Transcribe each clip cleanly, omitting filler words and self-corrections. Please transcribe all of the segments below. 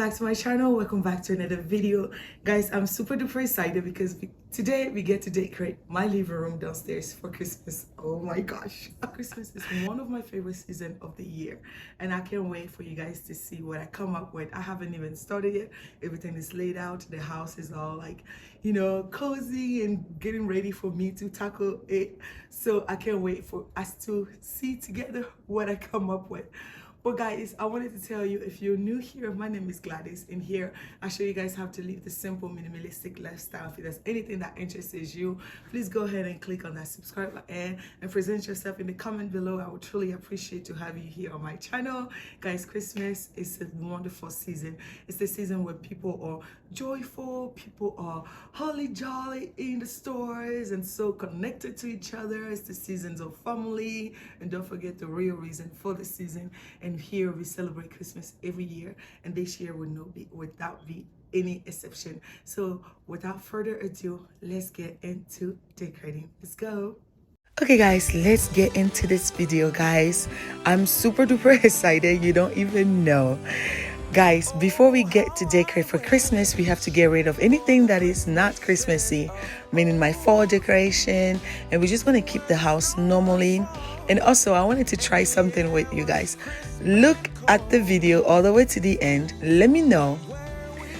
back to my channel. Welcome back to another video. Guys, I'm super duper excited because today we get to decorate my living room downstairs for Christmas. Oh my gosh. Christmas is one of my favorite seasons of the year, and I can't wait for you guys to see what I come up with. I haven't even started yet. Everything is laid out. The house is all like, cozy and getting ready for me to tackle it. So I can't wait for us to see together what I come up with. But guys, I wanted to tell you, if you're new here, my name is Gladys, and here I show you guys how to live the simple minimalistic lifestyle. If there's anything that interests you, please go ahead and click on that subscribe button and present yourself in the comment below. I would truly appreciate to have you here on my channel. Guys, Christmas is a wonderful season. It's the season where people are joyful, people are holly jolly in the stores and so connected to each other. It's the seasons of family, and don't forget the real reason for the season. And here we celebrate Christmas every year, and this year will without be any exception. So without further ado, let's get into decorating. Let's go. Okay guys, let's get into this video. Guys, I'm super duper excited, you don't even know. Guys, before we get to decorate for Christmas, we have to get rid of anything that is not Christmassy, meaning my fall decoration, and we just want to keep the house normally. And also, I wanted to try something with you guys. Look at the video all the way to the end. Let me know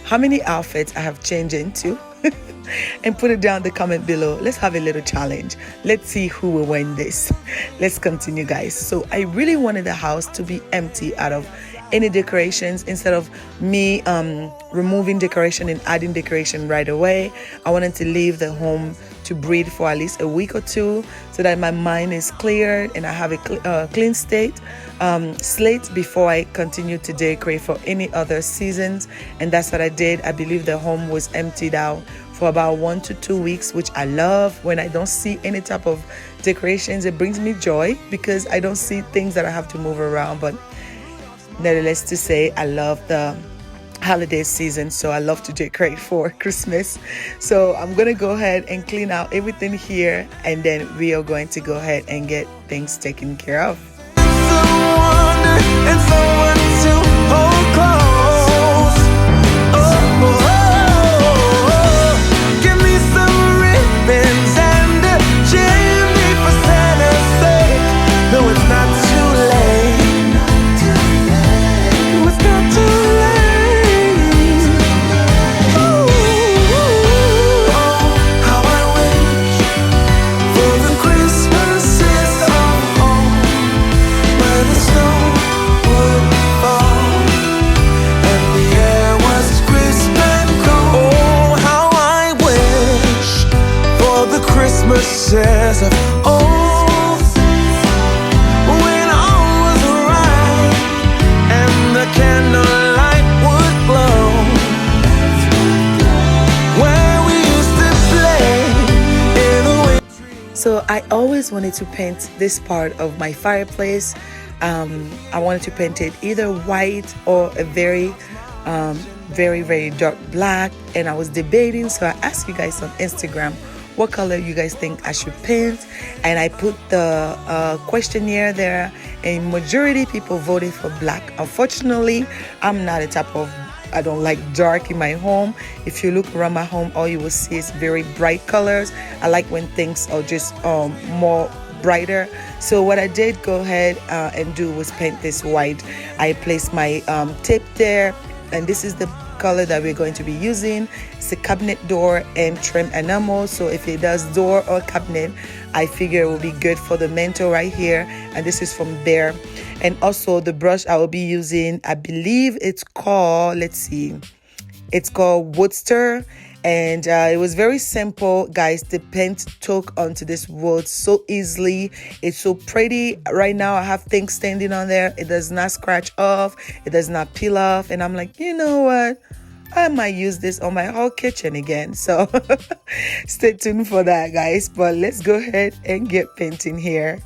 how many outfits I have changed into and put it down in the comment below. Let's have a little challenge. Let's see who will win this. Let's continue, guys. So I really wanted the house to be empty out of any decorations. Instead of me removing decoration and adding decoration right away, I wanted to leave the home to breathe for at least a week or two, so that my mind is cleared and I have a clean slate before I continue to decorate for any other seasons. And that's what I did. I believe the home was emptied out for about 1 to 2 weeks, which I love. When I don't see any type of decorations, it brings me joy because I don't see things that I have to move around. But nevertheless to say, I love the holiday season, so I love to decorate for Christmas. So I'm gonna go ahead and clean out everything here, and then we are going to go ahead and get things taken care of. Christmases of old, when all was right and the candlelight would glow, where we used to play in the winter. So I always wanted to paint this part of my fireplace. I wanted to paint it either white or a very very dark black, and I was debating, so I asked you guys on Instagram what color you guys think I should paint, and I put the questionnaire there, and majority people voted for black. Unfortunately, I'm not a type of, I don't like dark in my home. If you look around my home, all you will see is very bright colors. I like when things are just more brighter. So what I did go ahead and do was paint this white. I placed my tape there, and this is the color that we're going to be using. It's a cabinet door and trim enamel, so if it does door or cabinet, I figure it will be good for the mantle right here. And this is from there. And also the brush I will be using, I believe it's called, let's see, it's called Woodster. And it was very simple, guys. The paint took onto this wood so easily. It's so pretty. Right now I have things standing on there. It does not scratch off, it does not peel off, and I'm like, you know what, I might use this on my whole kitchen again. So stay tuned for that, guys. But let's go ahead and get painting here.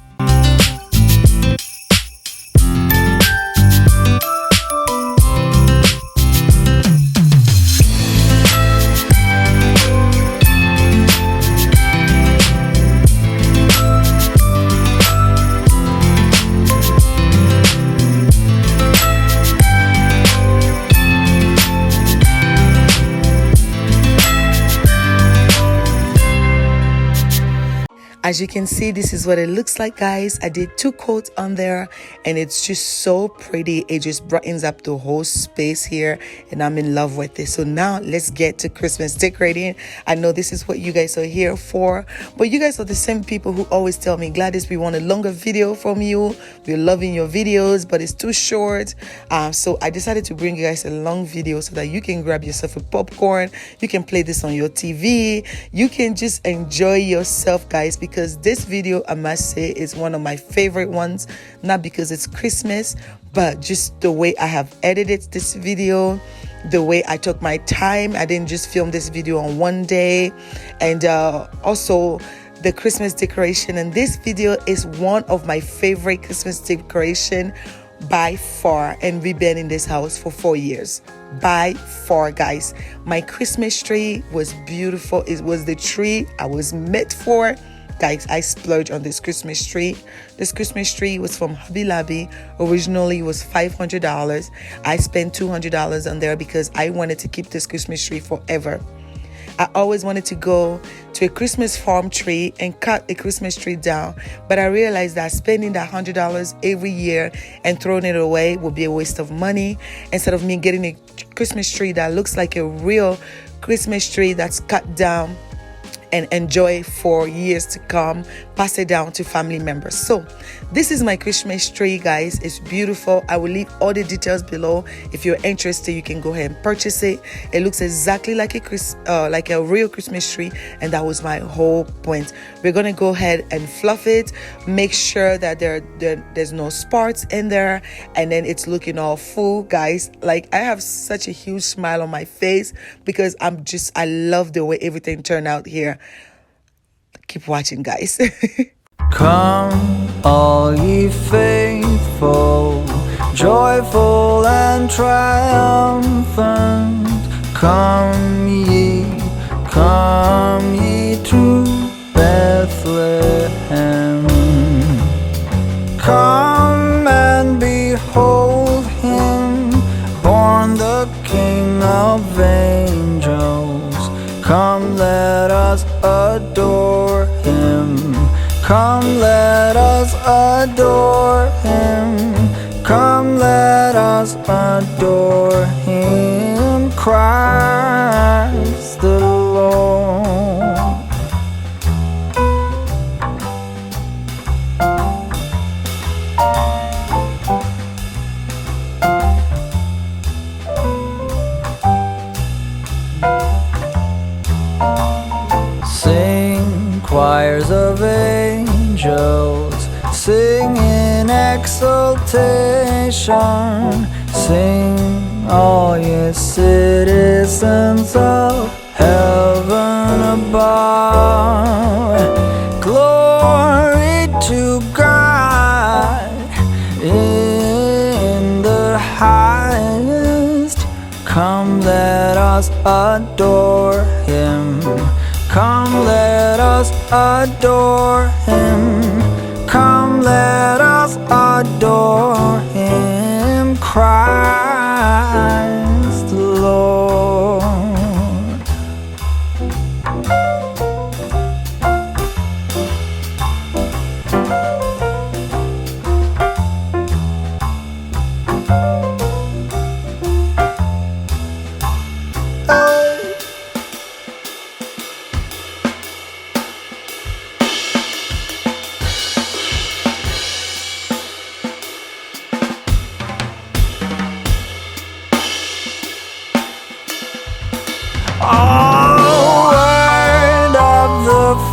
As you can see, this is what it looks like, guys. I did 2 coats on there, and it's just so pretty. It just brightens up the whole space here, and I'm in love with it. So now let's get to Christmas decorating. I know this is what you guys are here for, but you guys are the same people who always tell me, Gladys, we want a longer video from you. We're loving your videos, but it's too short. So I decided to bring you guys a long video so that you can grab yourself a popcorn. You can play this on your TV. You can just enjoy yourself, guys, because this video, I must say, is one of my favorite ones. Not because it's Christmas, but just the way I have edited this video, the way I took my time. I didn't just film this video on one day. And also the Christmas decoration. And this video is one of my favorite Christmas decoration by far, and we've been in this house for 4 years by far, guys. My Christmas tree was beautiful. It was the tree I was meant for. Guys, I splurged on this Christmas tree. This Christmas tree was from Hobby Lobby. Originally, it was $500. I spent $200 on there because I wanted to keep this Christmas tree forever. I always wanted to go to a Christmas farm tree and cut a Christmas tree down. But I realized that spending that $100 every year and throwing it away would be a waste of money. Instead of me getting a Christmas tree that looks like a real Christmas tree that's cut down and enjoy for years to come, pass it down to family members. So this is my Christmas tree, guys. It's beautiful. I will leave all the details below. If you're interested, you can go ahead and purchase it. It looks exactly like a real Christmas tree, and that was my whole point. We're gonna go ahead and fluff it, make sure that there's no sparks in there, and then it's looking all full, guys. Like, I have such a huge smile on my face because I love the way everything turned out here. Keep watching, guys. Come, all ye faithful, joyful and triumphant. Come ye to Bethlehem. Come and behold him, born the King of angels. Come, let us adore him. Come, let us adore him. Come, let us adore him, Christ the Lord. Sing, choirs of angels, sing in exultation. Sing, all ye citizens of heaven above. Glory to God in the highest. Come, let us adore him. Come, let us adore him. Come, let us adore him, Christ the Lord.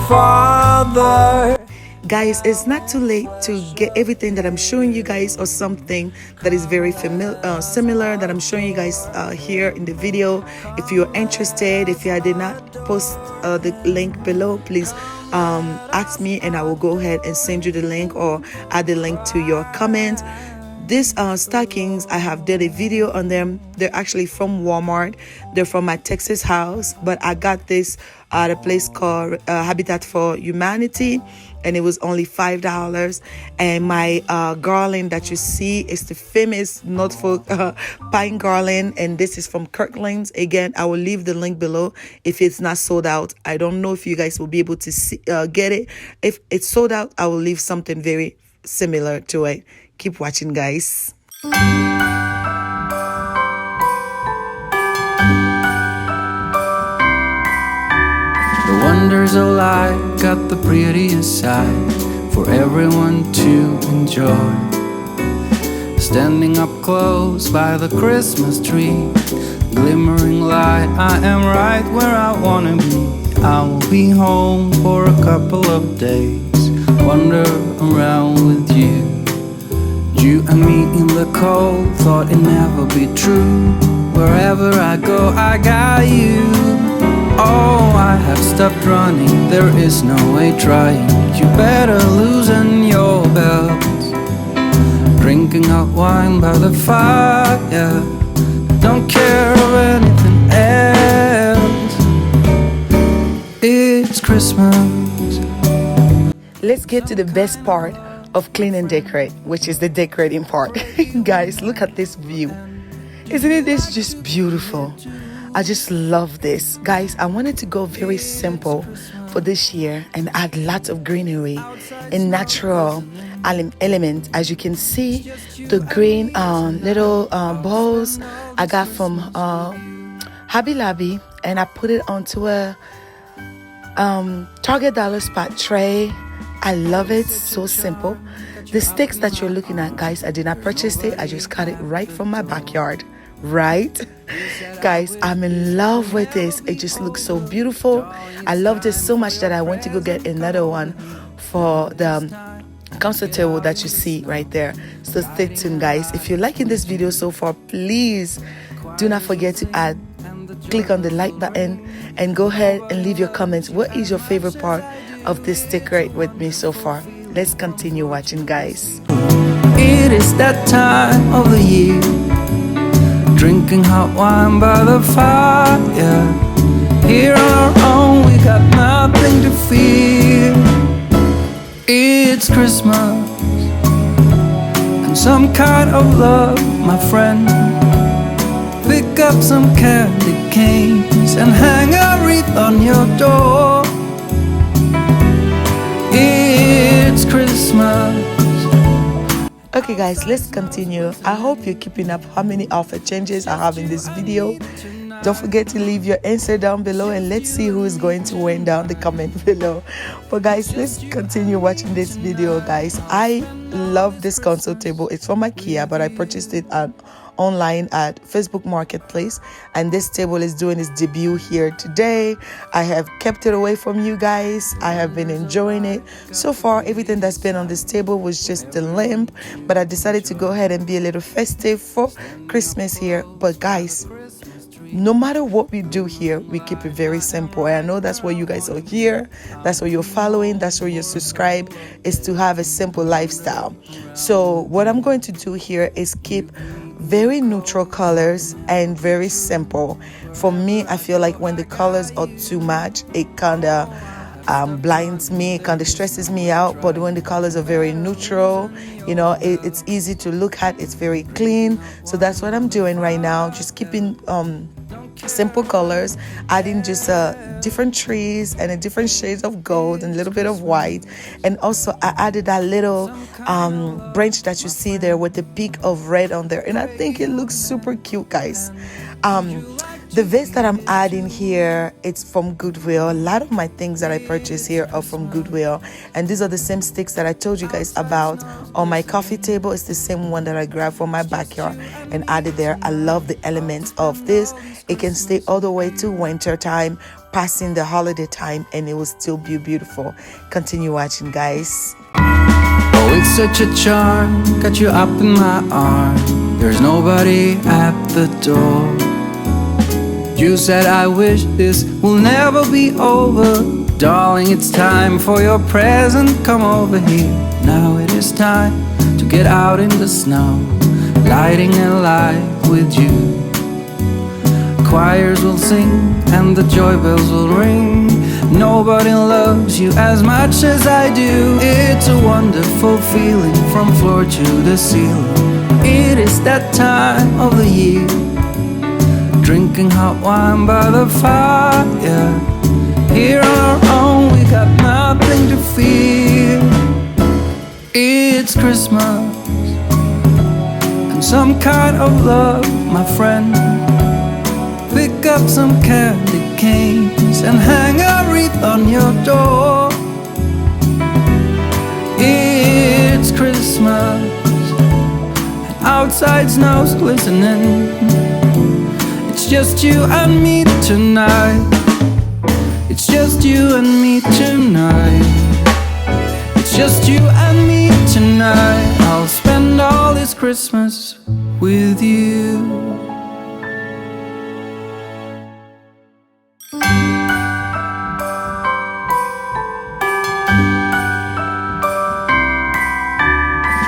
Father. Guys, it's not too late to get everything that I'm showing you guys, or something that is very similar that I'm showing you guys here in the video. If you're interested, if I did not post the link below, please ask me and I will go ahead and send you the link or add the link to your comment. these stockings, I have did a video on them. They're actually from Walmart. They're from my Texas house, but I got this at a place called Habitat for Humanity, and it was only $5. And my garland that you see is the famous Norfolk pine garland, and this is from Kirkland's. Again, I will leave the link below if it's not sold out. I don't know if you guys will be able to see, get it. If it's sold out, I will leave something very similar to it. Keep watching, guys. The wonders of life got the prettiest side for everyone to enjoy. Standing up close by the Christmas tree, glimmering light, I am right where I wanna be. I will be home for a couple of days, wander around with you. You and me in the cold, thought it'd never be true. Wherever I go, I got you. Oh, I have stopped running, there is no way trying. You better loosen your belt. Drinking hot wine by the fire, don't care of anything else. It's Christmas. Let's get to the best part of clean and decorate, which is the decorating part. Guys, look at this view. Isn't it this just beautiful? I just love this. Guys, I wanted to go very simple for this year and add lots of greenery and natural element. As you can see, the green little bowls I got from Hobby Lobby, and I put it onto a Target dollar spot tray. I love it. So simple. The sticks that you're looking at, guys, I did not purchase it. I just got it right from my backyard. Right, guys, I'm in love with this. It just looks so beautiful. I love this so much that I went to go get another one for the concert table that you see right there. So stay tuned, guys. If you're liking this video so far, please do not forget to click on the like button and go ahead and leave your comments. What is your favorite part of this decorate with me so far? Let's continue watching, guys. It is that time of the year, drinking hot wine by the fire. Here on our own, we got nothing to fear. It's Christmas and some kind of love, my friend. Pick up some candy canes and hang a wreath on your door. It's Christmas. Okay, guys, let's continue. I hope you're keeping up how many outfit changes I have in this video. Don't forget to leave your answer down below, and let's see who is going to win down the comment below. But guys, let's continue watching this video, guys. I love this console table. It's from IKEA, but I purchased it online at Facebook Marketplace, and this table is doing its debut here today. I have kept it away from you guys. I have been enjoying it so far. Everything that's been on this table was just the lamp, but I decided to go ahead and be a little festive for Christmas here. But guys, no matter what we do here, we keep it very simple. And I know that's what you guys are here, that's what you're following, that's what you're subscribed, is to have a simple lifestyle. So what I'm going to do here is keep very neutral colors and very simple. For me, I feel like when the colors are too much, it kind of blinds me, it kind of stresses me out. But when the colors are very neutral, you know, it's easy to look at, it's very clean. So that's what I'm doing right now, just keeping simple colors, adding just different trees and a different shades of gold and a little bit of white. And also I added that little branch that you see there with the peak of red on there, and I think it looks super cute, guys. The vase that I'm adding here, it's from Goodwill. A lot of my things that I purchase here are from Goodwill, and these are the same sticks that I told you guys about on my coffee table. It's the same one that I grabbed from my backyard and added there. I love the elements of this. It can stay all the way to winter time, passing the holiday time, and it will still be beautiful. Continue watching, guys. Oh, it's such a charm, got you up in my arm. There's nobody at the door. You said I wish this will never be over. Darling, it's time for your present. Come over here. Now it is time to get out in the snow, lighting a light with you. Choirs will sing and the joy bells will ring. Nobody loves you as much as I do. It's a wonderful feeling from floor to the ceiling. It is that time of the year, drinking hot wine by the fire. Here on our own, we got nothing to fear. It's Christmas and some kind of love, my friend. Pick up some candy canes and hang a wreath on your door. It's Christmas and outside snow's glistening. It's just you and me tonight. It's just you and me tonight. It's just you and me tonight. I'll spend all this Christmas with you.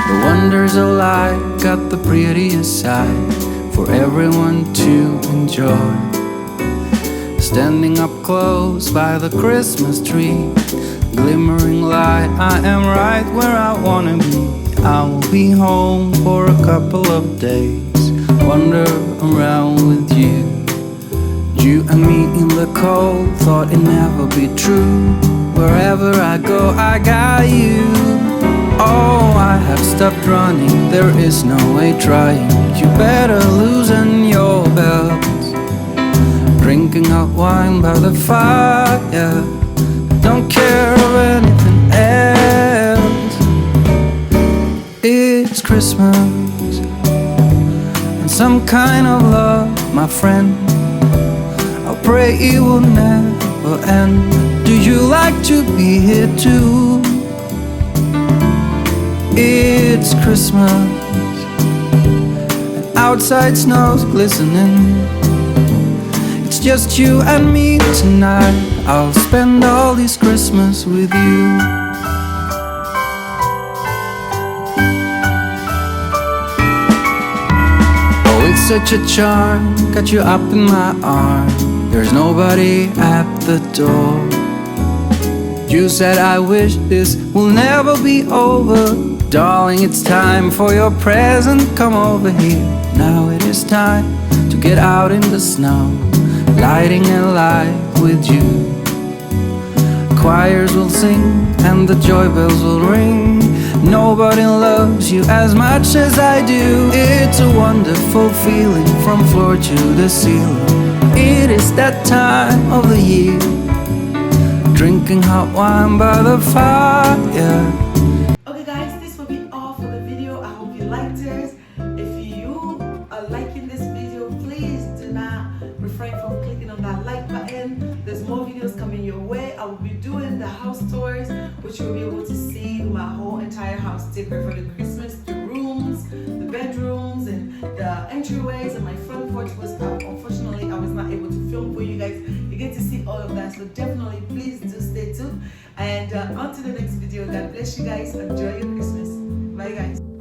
The wonders of life got the prettiest side for everyone to enjoy. Standing up close by the Christmas tree, glimmering light, I am right where I wanna be. I will be home for a couple of days, wander around with you. You and me in the cold, thought it'd never be true. Wherever I go, I got you. Oh, I have stopped running, there is no way trying. You better loosen your belt. Drinking hot wine by the fire, don't care of anything else. It's Christmas and some kind of love, my friend. I pray it will never end. Do you like to be here too? It's Christmas and outside snow's glistening. It's just you and me tonight. I'll spend all this Christmas with you. Oh, it's such a charm, got you up in my arm. There's nobody at the door. You said I wish this will never be over. Darling, it's time for your present, come over here. Now it is time to get out in the snow, lighting a light with you. Choirs will sing and the joy bells will ring. Nobody loves you as much as I do. It's a wonderful feeling from floor to the ceiling. It is that time of the year, drinking hot wine by the fire. Okay guys, this will be all for the video. I hope you liked it. If you are liking this video, please do not refrain from clicking on that like button. There's more videos coming your way. I will be doing the house tours, which you'll be able to see my whole entire house decor for the Christmas, the rooms, the bedrooms, and the entryways, and my front porch was unfortunately I was not able to film for you guys. You get to see all of that, so definitely please do stay tuned. And on to the next video. God bless you guys. Enjoy your Christmas. Bye guys.